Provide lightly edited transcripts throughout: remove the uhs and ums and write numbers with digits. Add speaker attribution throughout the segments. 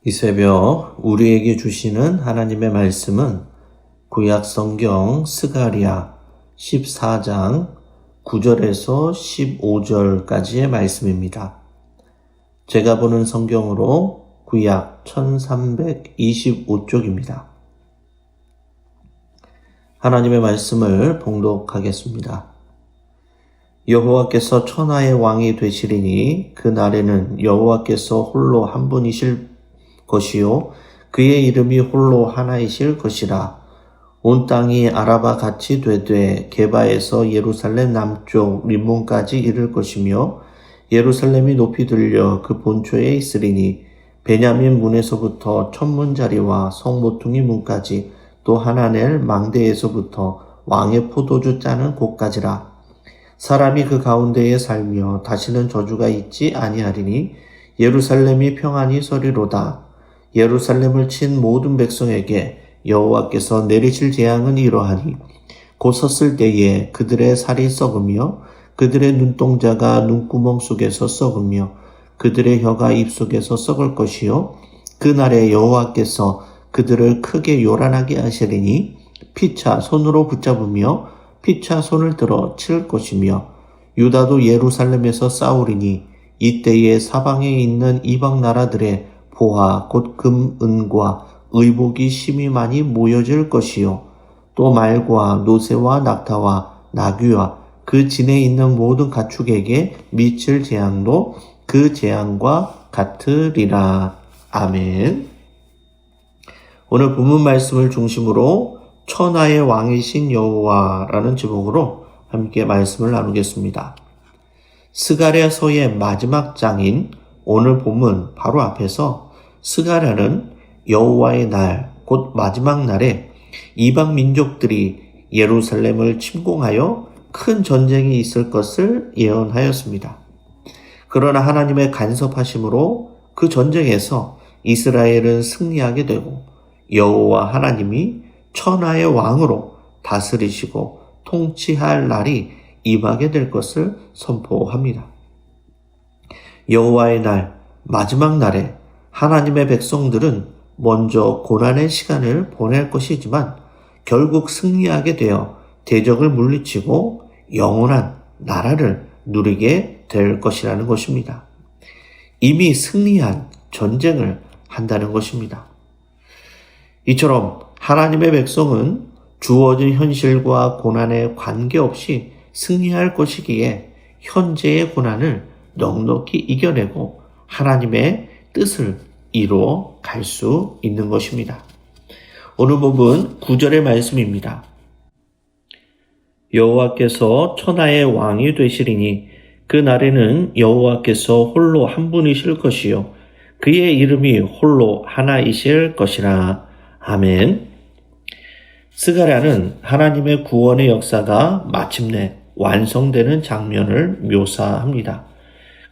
Speaker 1: 이 새벽 우리에게 주시는 하나님의 말씀은 구약 성경 스가랴 14장 9절에서 15절까지의 말씀입니다. 제가 보는 성경으로 구약 1325쪽입니다. 하나님의 말씀을 봉독하겠습니다. 여호와께서 천하의 왕이 되시리니 그 날에는 여호와께서 홀로 한 분이실 것이요 그의 이름이 홀로 하나이실 것이라. 온 땅이 아라바 같이 되되 게바에서 예루살렘 남쪽 림몬까지 이를 것이며 예루살렘이 높이 들려 그 본초에 있으리니 베냐민 문에서부터 천문자리와 성모퉁이 문까지 또 하나넬 망대에서부터 왕의 포도주 짜는 곳까지라. 사람이 그 가운데에 살며 다시는 저주가 있지 아니하리니 예루살렘이 평안히 서리로다. 예루살렘을 친 모든 백성에게 여호와께서 내리실 재앙은 이러하니 곧 섰을 때에 그들의 살이 썩으며 그들의 눈동자가 눈구멍 속에서 썩으며 그들의 혀가 입 속에서 썩을 것이요 그날에 여호와께서 그들을 크게 요란하게 하시리니 피차 손으로 붙잡으며 피차 손을 들어 칠 것이며 유다도 예루살렘에서 싸우리니 이때에 사방에 있는 이방 나라들의 보화 곧 금, 은과 의복이 심히 많이 모여질 것이요 또 말과 노새와 낙타와 나귀와 그 진에 있는 모든 가축에게 미칠 재앙도 그 재앙과 같으리라. 아멘. 오늘 본문 말씀을 중심으로 천하의 왕이신 여호와라는 제목으로 함께 말씀을 나누겠습니다. 스가랴서의 마지막 장인 오늘 본문 바로 앞에서 스가랴는 여호와의 날, 곧 마지막 날에 이방 민족들이 예루살렘을 침공하여 큰 전쟁이 있을 것을 예언하였습니다. 그러나 하나님의 간섭하심으로 그 전쟁에서 이스라엘은 승리하게 되고 여호와 하나님이 천하의 왕으로 다스리시고 통치할 날이 임하게 될 것을 선포합니다. 여호와의 날, 마지막 날에 하나님의 백성들은 먼저 고난의 시간을 보낼 것이지만 결국 승리하게 되어 대적을 물리치고 영원한 나라를 누리게 될 것이라는 것입니다. 이미 승리한 전쟁을 한다는 것입니다. 이처럼 하나님의 백성은 주어진 현실과 고난에 관계없이 승리할 것이기에 현재의 고난을 넉넉히 이겨내고 하나님의 뜻을 이루어 갈 수 있는 것입니다. 오늘 본문 9절의 말씀입니다. 여호와께서 천하의 왕이 되시리니 그 날에는 여호와께서 홀로 한 분이실 것이요 그의 이름이 홀로 하나이실 것이라. 아멘. 스가랴는 하나님의 구원의 역사가 마침내 완성되는 장면을 묘사합니다.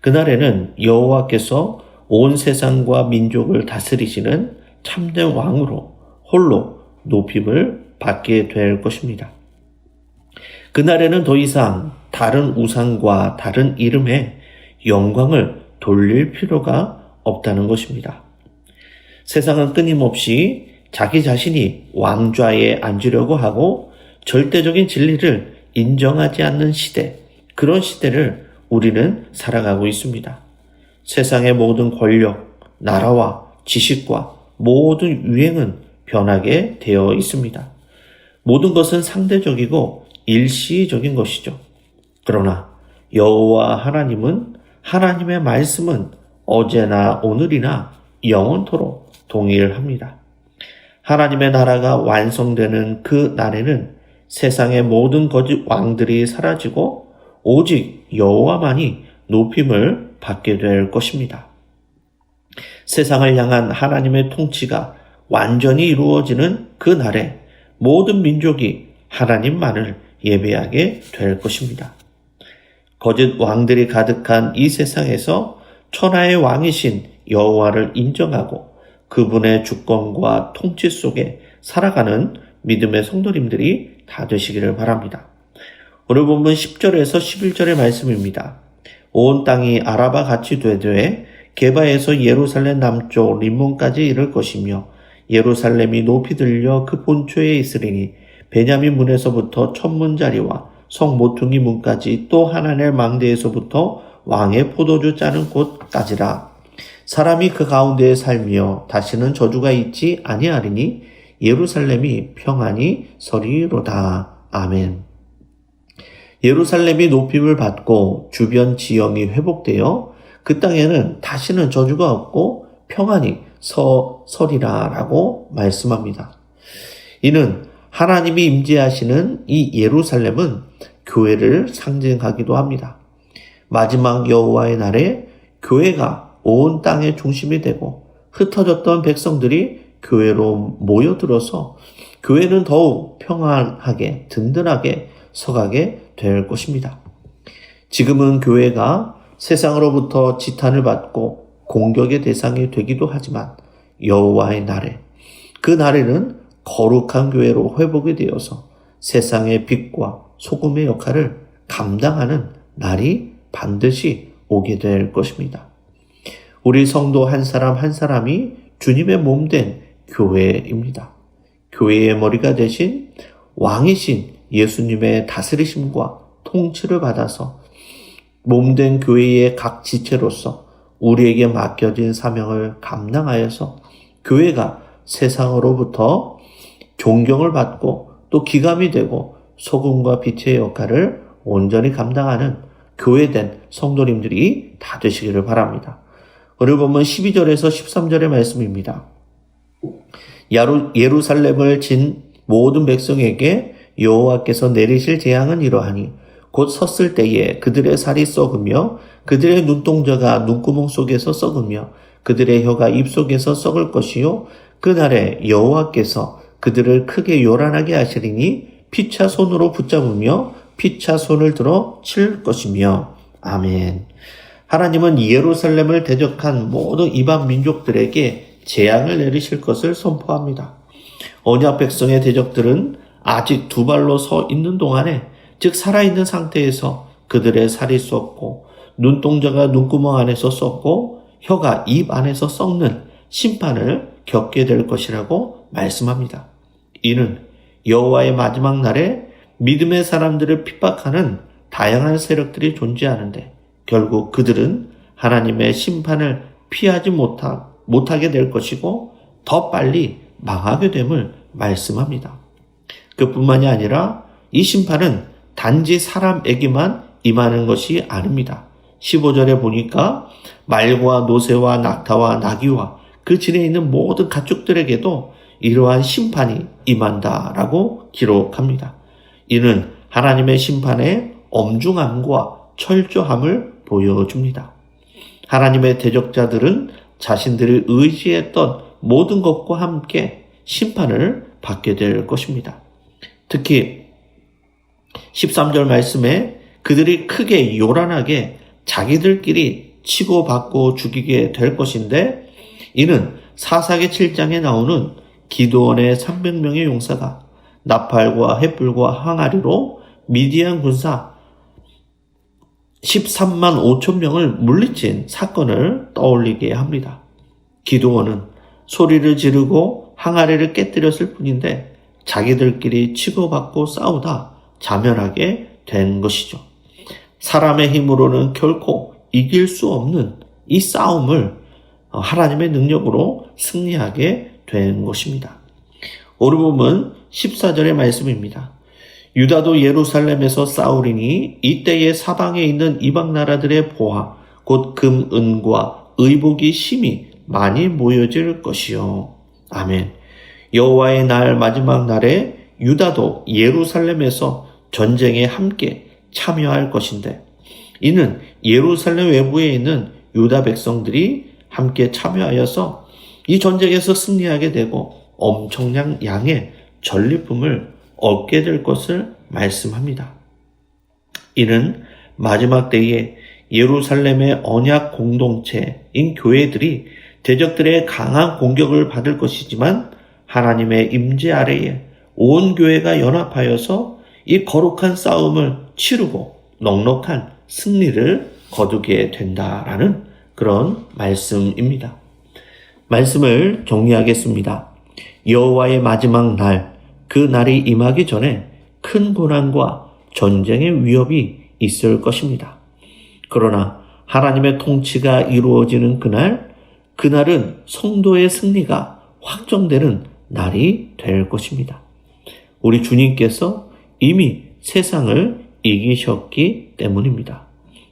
Speaker 1: 그날에는 여호와께서 온 세상과 민족을 다스리시는 참된 왕으로 홀로 높임을 받게 될 것입니다. 그날에는 더 이상 다른 우상과 다른 이름에 영광을 돌릴 필요가 없다는 것입니다. 세상은 끊임없이 자기 자신이 왕좌에 앉으려고 하고 절대적인 진리를 인정하지 않는 시대, 그런 시대를 우리는 살아가고 있습니다. 세상의 모든 권력, 나라와 지식과 모든 유행은 변하게 되어 있습니다. 모든 것은 상대적이고 일시적인 것이죠. 그러나 여호와 하나님은 하나님의 말씀은 어제나 오늘이나 영원토록 동일합니다. 하나님의 나라가 완성되는 그 날에는 세상의 모든 거짓 왕들이 사라지고 오직 여호와만이 높임을 받게 될 것입니다. 세상을 향한 하나님의 통치가 완전히 이루어지는 그 날에 모든 민족이 하나님만을 예배하게 될 것입니다. 거짓 왕들이 가득한 이 세상에서 천하의 왕이신 여호와를 인정하고 그분의 주권과 통치 속에 살아가는 믿음의 성도님들이 다 되시기를 바랍니다. 오늘 본문 10절에서 11절의 말씀입니다. 온 땅이 아라바 같이 되되 게바에서 예루살렘 남쪽 림몬까지 이를 것이며 예루살렘이 높이 들려 그 본초에 있으리니 베냐민 문에서부터 천문자리와 성 모퉁이 문까지 또 하나넬 망대에서부터 왕의 포도주 짜는 곳까지라. 사람이 그 가운데에 살며 다시는 저주가 있지 아니하리니 예루살렘이 평안히 서리로다. 아멘. 예루살렘이 높임을 받고 주변 지형이 회복되어 그 땅에는 다시는 저주가 없고 평안히 서리라라고 말씀합니다. 이는 하나님이 임재하시는 이 예루살렘은 교회를 상징하기도 합니다. 마지막 여호와의 날에 교회가 온 땅의 중심이 되고 흩어졌던 백성들이 교회로 모여들어서 교회는 더욱 평안하게 든든하게 서가게 될 것입니다. 지금은 교회가 세상으로부터 지탄을 받고 공격의 대상이 되기도 하지만 여호와의 날에 그 날에는 거룩한 교회로 회복이 되어서 세상의 빛과 소금의 역할을 감당하는 날이 반드시 오게 될 것입니다. 우리 성도 한 사람 한 사람이 주님의 몸된 교회입니다. 교회의 머리가 되신 왕이신 예수님의 다스리심과 통치를 받아서 몸된 교회의 각 지체로서 우리에게 맡겨진 사명을 감당하여서 교회가 세상으로부터 존경을 받고 또 기감이 되고 소금과 빛의 역할을 온전히 감당하는 교회된 성도님들이 다 되시기를 바랍니다. 오늘 보면 12절에서 13절의 말씀입니다. 예루살렘을 진 모든 백성에게 여호와께서 내리실 재앙은 이러하니 곧 섰을 때에 그들의 살이 썩으며 그들의 눈동자가 눈구멍 속에서 썩으며 그들의 혀가 입 속에서 썩을 것이요 그날에 여호와께서 그들을 크게 요란하게 하시리니 피차 손으로 붙잡으며 피차 손을 들어 칠 것이며. 아멘. 하나님은 예루살렘을 대적한 모든 이방 민족들에게 재앙을 내리실 것을 선포합니다. 언약 백성의 대적들은 아직 두 발로 서 있는 동안에, 즉 살아있는 상태에서 그들의 살이 썩고 눈동자가 눈구멍 안에서 썩고 혀가 입 안에서 썩는 심판을 겪게 될 것이라고 말씀합니다. 이는 여호와의 마지막 날에 믿음의 사람들을 핍박하는 다양한 세력들이 존재하는데 결국 그들은 하나님의 심판을 피하지 못하게 될 것이고 더 빨리 망하게 됨을 말씀합니다. 그뿐만이 아니라 이 심판은 단지 사람에게만 임하는 것이 아닙니다. 15절에 보니까 말과 노새와 낙타와 나귀와 그 진에 있는 모든 가축들에게도 이러한 심판이 임한다라고 기록합니다. 이는 하나님의 심판의 엄중함과 철저함을 보여줍니다. 하나님의 대적자들은 자신들이 의지했던 모든 것과 함께 심판을 받게 될 것입니다. 특히 13절 말씀에 그들이 크게 요란하게 자기들끼리 치고받고 죽이게 될 것인데 이는 사사기 7장에 나오는 기드온의 300명의 용사가 나팔과 횃불과 항아리로 미디안 군사 13만 5천 명을 물리친 사건을 떠올리게 합니다. 기드온은 소리를 지르고 항아리를 깨뜨렸을 뿐인데 자기들끼리 치고받고 싸우다 자멸하게 된 것이죠. 사람의 힘으로는 결코 이길 수 없는 이 싸움을 하나님의 능력으로 승리하게 된 것입니다. 오늘 보면 14절의 말씀입니다. 유다도 예루살렘에서 싸우리니 이때에 사방에 있는 이방 나라들의 보화 곧 금, 은과 의복이 심히 많이 모여질 것이요. 아멘. 여호와의 날 마지막 날에 유다도 예루살렘에서 전쟁에 함께 참여할 것인데 이는 예루살렘 외부에 있는 유다 백성들이 함께 참여하여서 이 전쟁에서 승리하게 되고 엄청난 양의 전리품을 얻게 될 것을 말씀합니다. 이는 마지막 때에 예루살렘의 언약 공동체인 교회들이 대적들의 강한 공격을 받을 것이지만 하나님의 임재 아래에 온 교회가 연합하여서 이 거룩한 싸움을 치르고 넉넉한 승리를 거두게 된다라는 그런 말씀입니다. 말씀을 정리하겠습니다. 여호와의 마지막 날, 그 날이 임하기 전에 큰 고난과 전쟁의 위협이 있을 것입니다. 그러나 하나님의 통치가 이루어지는 그날은 성도의 승리가 확정되는 날이 될 것입니다. 우리 주님께서 이미 세상을 이기셨기 때문입니다.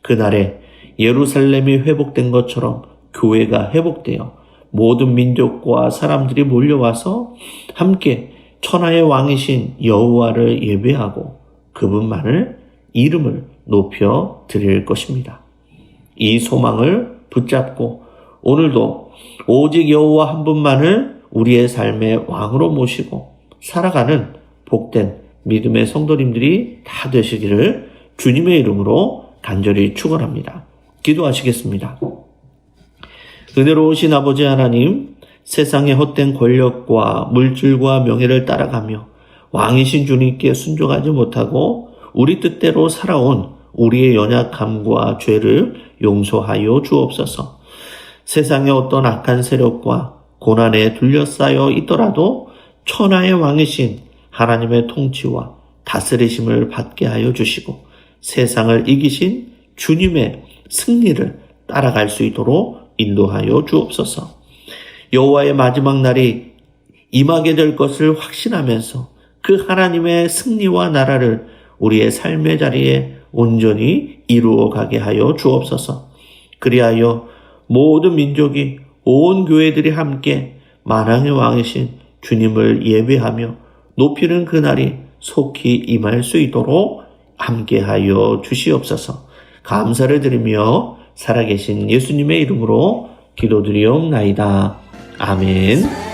Speaker 1: 그날에 예루살렘이 회복된 것처럼 교회가 회복되어 모든 민족과 사람들이 몰려와서 함께 천하의 왕이신 여호와를 예배하고 그분만을 이름을 높여 드릴 것입니다. 이 소망을 붙잡고 오늘도 오직 여호와 한 분만을 우리의 삶의 왕으로 모시고 살아가는 복된 믿음의 성도님들이 다 되시기를 주님의 이름으로 간절히 축원합니다. 기도하시겠습니다. 은혜로우신 아버지 하나님, 세상의 헛된 권력과 물질과 명예를 따라가며 왕이신 주님께 순종하지 못하고 우리 뜻대로 살아온 우리의 연약함과 죄를 용서하여 주옵소서. 세상의 어떤 악한 세력과 고난에 둘러싸여 있더라도 천하의 왕이신 하나님의 통치와 다스리심을 받게 하여 주시고 세상을 이기신 주님의 승리를 따라갈 수 있도록 인도하여 주옵소서. 여호와의 마지막 날이 임하게 될 것을 확신하면서 그 하나님의 승리와 나라를 우리의 삶의 자리에 온전히 이루어가게 하여 주옵소서. 그리하여 모든 민족이 온 교회들이 함께 만왕의 왕이신 주님을 예배하며 높이는 그날이 속히 임할 수 있도록 함께하여 주시옵소서. 감사를 드리며 살아계신 예수님의 이름으로 기도드리옵나이다. 아멘.